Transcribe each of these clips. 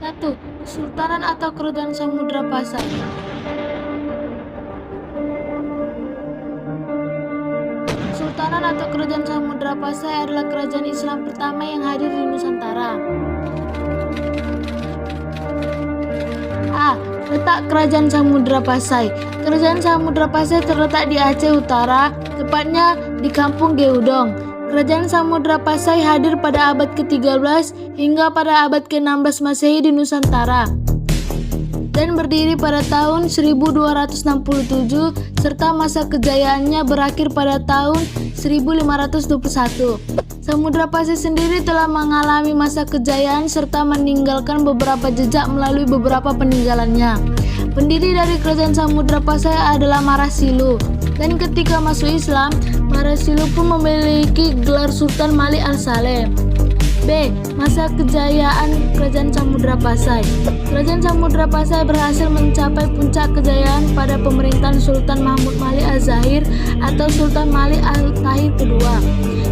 1. Kesultanan atau Kerajaan Samudra Pasai. Kesultanan atau Kerajaan Samudra Pasai adalah kerajaan Islam pertama yang hadir di Nusantara. A. Letak Kerajaan Samudra Pasai. Kerajaan Samudra Pasai terletak di Aceh Utara, tepatnya di Kampung Geudong. Kerajaan Samudra Pasai hadir pada abad ke-13 hingga pada abad ke-16 Masehi di Nusantara dan berdiri pada tahun 1267 serta masa kejayaannya berakhir pada tahun 1521. Samudra Pasai sendiri telah mengalami masa kejayaan serta meninggalkan beberapa jejak melalui beberapa peninggalannya. Pendiri dari Kerajaan Samudra Pasai adalah Marasilu, dan ketika masuk Islam, Marasilu pun memiliki gelar Sultan Malik Al-Saleh. B. Masa kejayaan Kerajaan Samudra Pasai. Kerajaan Samudra Pasai berhasil mencapai puncak kejayaan pada pemerintahan Sultan Mahmud Malik Al-Zahir atau Sultan Malik Al-Tahir II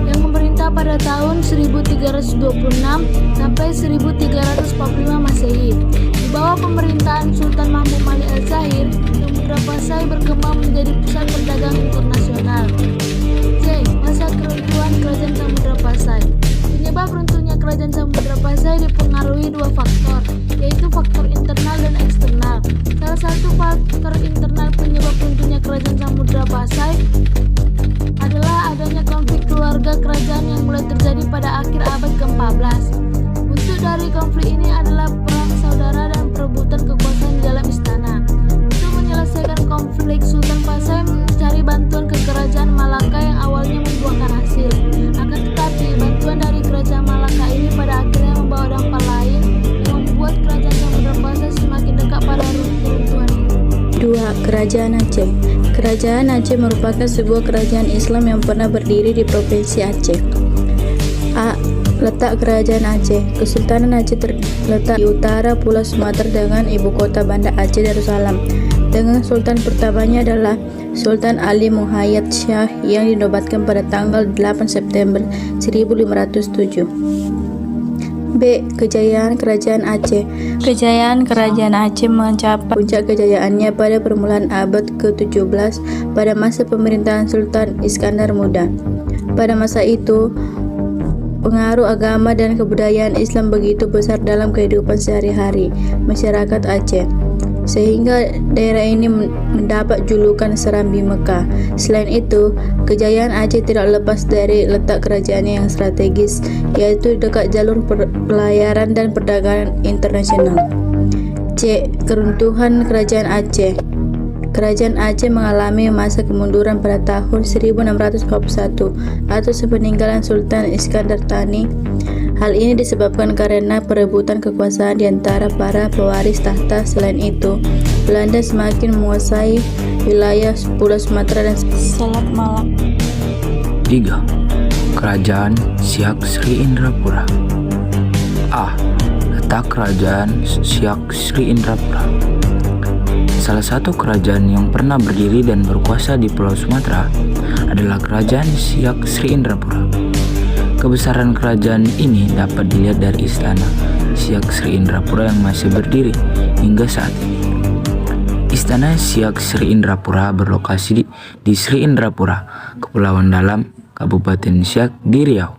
yang memerintah pada tahun 1326 sampai 1345 Masehi. Di bawah pemerintahan Sultan Mahmud Malik Al-Zahir, Samudra Pasai berkembang menjadi pusat perdagangan internasional. C. Masa keruntuhan Kerajaan Samudra Pasai. Penyebab runtuhnya Kerajaan Samudra Pasai dipengaruhi dua faktor, yaitu faktor internal dan eksternal. Salah satu faktor internal penyebab runtuhnya Kerajaan Samudra Pasai adalah adanya konflik keluarga kerajaan yang mulai terjadi pada akhir abad ke-14. Bentuk dari konflik ini adalah perang saudara dan perebutan kekuasaan di dalam istana. Untuk menyelesaikan konflik, Sultan Pasai mencari bantuan ke Kerajaan Malaka yang awalnya membuahkan hasil. Akan tetapi, bantuan dari Kerajaan Malaka ini pada akhirnya membawa dampak lain yang membuat Kerajaan Samudra Pasai semakin dekat pada runtuhan ini. 2. Kerajaan Aceh. Kerajaan Aceh merupakan sebuah kerajaan Islam yang pernah berdiri di Provinsi Aceh. A. Letak Kerajaan Aceh. Kesultanan Aceh terletak di utara Pulau Sumatera dengan ibu kota Banda Aceh Darussalam. Dengan sultan pertamanya adalah Sultan Ali Muhayyad Shah yang dinobatkan pada tanggal 8 September 1507. B. Kejayaan Kerajaan Aceh. Kejayaan Kerajaan Aceh mencapai puncak kejayaannya pada permulaan abad ke-17 pada masa pemerintahan Sultan Iskandar Muda. Pada masa itu, pengaruh agama dan kebudayaan Islam begitu besar dalam kehidupan sehari-hari masyarakat Aceh, sehingga daerah ini mendapat julukan Serambi Mekah. Selain itu, kejayaan Aceh tidak lepas dari letak kerajaannya yang strategis, yaitu dekat jalur pelayaran dan perdagangan internasional. C. Keruntuhan Kerajaan Aceh. Kerajaan Aceh mengalami masa kemunduran pada tahun 1641 atau sepeninggalan Sultan Iskandar Thani. Hal ini disebabkan karena perebutan kekuasaan di antara para pewaris tahta. Selain itu, Belanda semakin menguasai wilayah Pulau Sumatera dan Selat Malaka. 3. Kerajaan Siak Sri Indrapura. A. Letak Kerajaan Siak Sri Indrapura. Salah satu kerajaan yang pernah berdiri dan berkuasa di Pulau Sumatera adalah Kerajaan Siak Sri Indrapura. Kebesaran kerajaan ini dapat dilihat dari istana Siak Sri Indrapura yang masih berdiri hingga saat ini. Istana Siak Sri Indrapura berlokasi di Sri Indrapura, Kepulauan Dalam, Kabupaten Siak di Riau.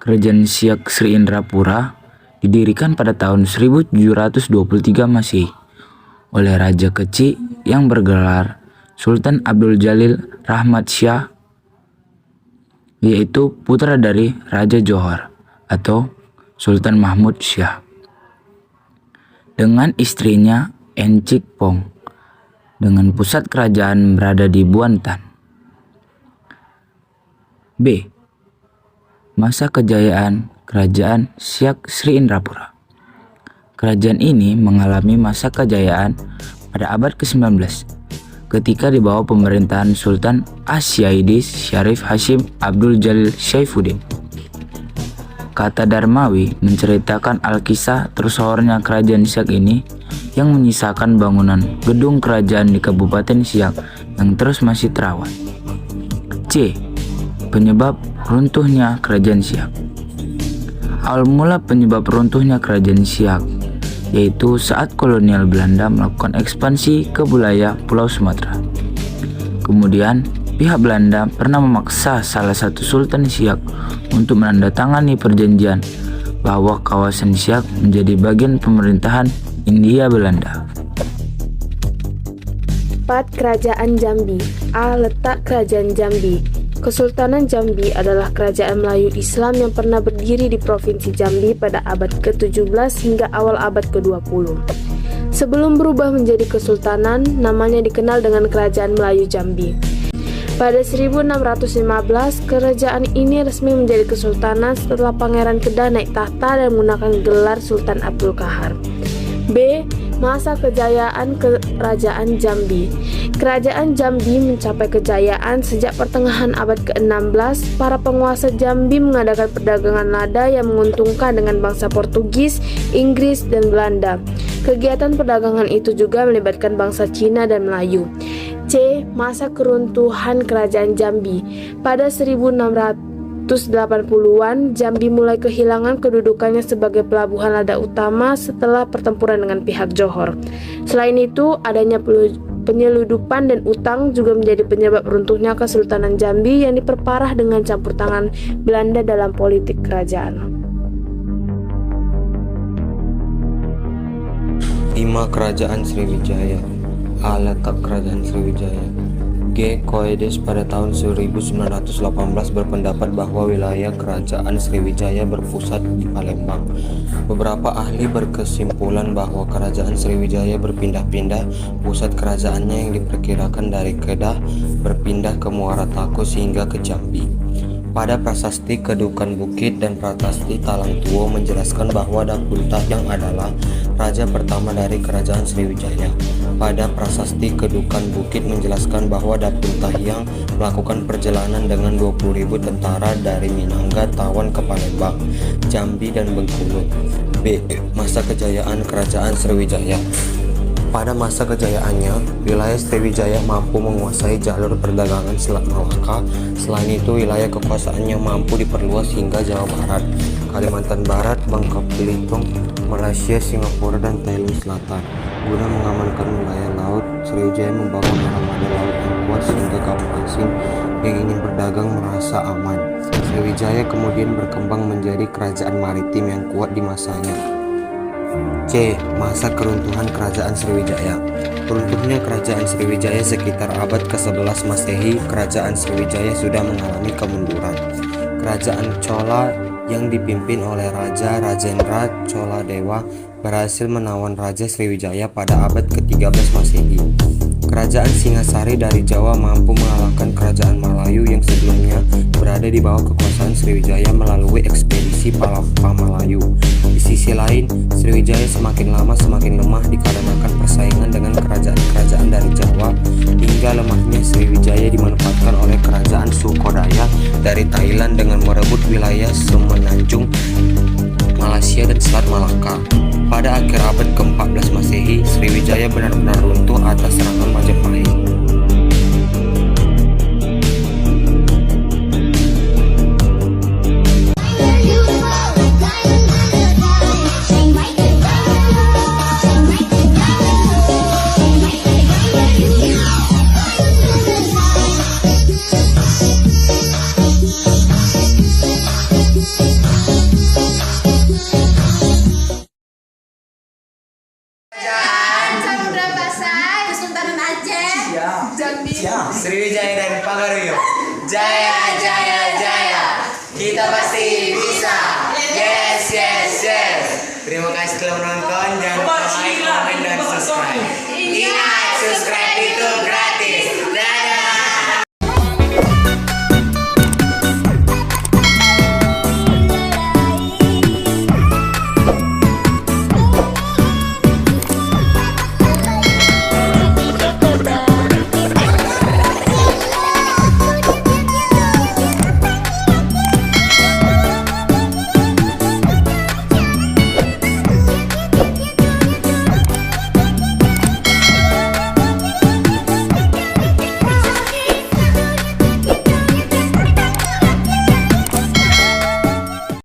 Kerajaan Siak Sri Indrapura didirikan pada tahun 1723 Masehi oleh Raja Keci yang bergelar Sultan Abdul Jalil Rahmat Shah, yaitu putra dari Raja Johor atau Sultan Mahmud Shah, dengan istrinya Encik Pong, dengan pusat kerajaan berada di Buantan. B. Masa kejayaan Kerajaan Siak Sri Indrapura. Kerajaan ini mengalami masa kejayaan pada abad ke-19 ketika di bawah pemerintahan Sultan Asyaidis Syarif Hashim Abdul Jalil Syaifuddin. Kata Darmawi menceritakan alkisah tersohornya kerajaan Siak ini yang menyisakan bangunan gedung kerajaan di Kabupaten Siak yang terus masih terawat. C. Penyebab runtuhnya Kerajaan Siak. awal mula penyebab runtuhnya kerajaan Siak, yaitu saat kolonial Belanda melakukan ekspansi ke wilayah Pulau Sumatera. Kemudian, pihak Belanda pernah memaksa salah satu Sultan Siak untuk menandatangani perjanjian bahwa kawasan Siak menjadi bagian pemerintahan Hindia Belanda. 4. Kerajaan Jambi. A. Letak kerajaan Jambi. Kesultanan Jambi adalah kerajaan Melayu Islam yang pernah berdiri di Provinsi Jambi pada abad ke-17 hingga awal abad ke-20. Sebelum berubah menjadi kesultanan, namanya dikenal dengan Kerajaan Melayu Jambi. Pada 1615, kerajaan ini resmi menjadi kesultanan setelah Pangeran Kedah naik tahta dan menggunakan gelar Sultan Abdul Qahar. B. Masa kejayaan Kerajaan Jambi. Kerajaan Jambi mencapai kejayaan sejak pertengahan abad ke-16. Para penguasa Jambi mengadakan perdagangan lada yang menguntungkan dengan bangsa Portugis, Inggris, dan Belanda. Kegiatan perdagangan itu juga melibatkan bangsa Cina dan Melayu. C. Masa keruntuhan Kerajaan Jambi. Pada 1680-an, Jambi mulai kehilangan kedudukannya sebagai pelabuhan lada utama setelah pertempuran dengan pihak Johor. Selain itu, adanya penyeludupan dan utang juga menjadi penyebab runtuhnya Kesultanan Jambi yang diperparah dengan campur tangan Belanda dalam politik kerajaan. 5. Kerajaan Sriwijaya. A. Letak Kerajaan Sriwijaya. G. Koedes pada tahun 1918 berpendapat bahwa wilayah Kerajaan Sriwijaya berpusat di Palembang. Beberapa ahli berkesimpulan bahwa Kerajaan Sriwijaya berpindah-pindah pusat kerajaannya yang diperkirakan dari Kedah berpindah ke Muara Tako sehingga ke Jambi. Pada prasasti Kedukan Bukit dan prasasti Talang Tuo menjelaskan bahwa Dakulta yang adalah raja pertama dari Kerajaan Sriwijaya. Pada prasasti Kedukan Bukit menjelaskan bahwa Dakulta yang melakukan perjalanan dengan 20.000 tentara dari Minangga Tawan ke Palembang, Jambi, dan Bengkulu. B. Masa kejayaan Kerajaan Sriwijaya. Pada masa kejayaannya, wilayah Sriwijaya mampu menguasai jalur perdagangan Selat Malaka. Selain itu, wilayah kekuasaannya mampu diperluas hingga Jawa Barat, Kalimantan Barat, Bangka Belitung, Malaysia, Singapura, dan Thailand Selatan. Guna mengamankan wilayah laut, Sriwijaya membangun armada laut yang kuat sehingga kapal asing yang ingin berdagang merasa aman. Sriwijaya kemudian berkembang menjadi kerajaan maritim yang kuat di masanya. C. Masa keruntuhan Kerajaan Sriwijaya. Runtuhnya Kerajaan Sriwijaya sekitar abad ke-11 Masehi. Kerajaan Sriwijaya sudah mengalami kemunduran. Kerajaan Chola yang dipimpin oleh Raja Rajendra Choladewa berhasil menawan Raja Sriwijaya pada abad ke-13 Masehi. Kerajaan Singasari dari Jawa mampu mengalahkan Kerajaan Malayu yang sebelumnya berada di bawah kekuasaan Sriwijaya melalui ekspedisi Pamalayu. Di sisi lain, Sriwijaya semakin lama semakin lemah dikarenakan persaingan dengan kerajaan-kerajaan dari Jawa, hingga lemahnya Sriwijaya dimanfaatkan oleh Kerajaan Sukodaya dari Thailand dengan merebut wilayah Semenanjung, Malaysia, dan Selat Malaka. Pada akhir abad ke-14 Masehi, Sriwijaya benar-benar runtuh atas serangan Majapahit. Sriwijaya dan Pagaruyo. Jaya, jaya, jaya. Kita pasti bisa. Yes, yes, yes. Terima kasih telah menonton. Jangan lupa like, comment, dan subscribe. Ingat, subscribe itu